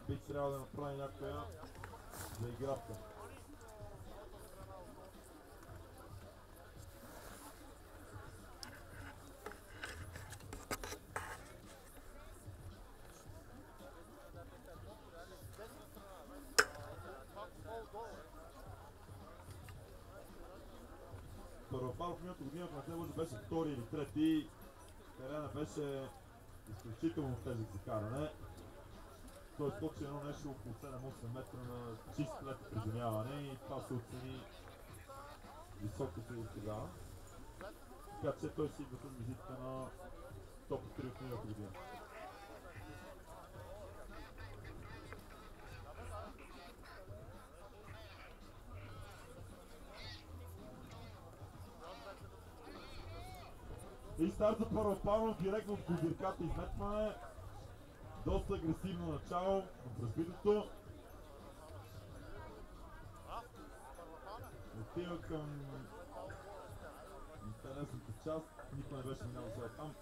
би трябвало да направи някоя за играта. Първопаров миналата година, ако не се лъжа, беше втори или трети. Терена беше изключително тежък за каране. Той скочи едно нещо около 7-8 метра на чист лед приземяване и това се оцени високо си до тогава. Така че той си идва с визитка на топ 3 от миналата година. И старт за Първопаров, директно от козирката изметване. Доста агресивно начало от разбитото. Отива към интересната част. Никой не беше минал сега там.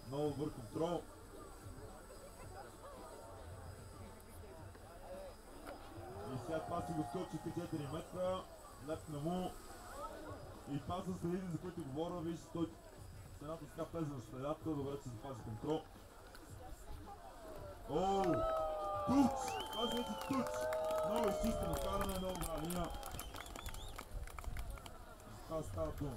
Много добър контрол. И сега това си го скочи 4 метра. Лепна му. И това са следите, за които говоря. Вижте, той с едната така влезе на следата. Добре, че запази контрол. Оу! Туч! Това се вече туч! Много изчистено каране, много добра линия. Това става дума.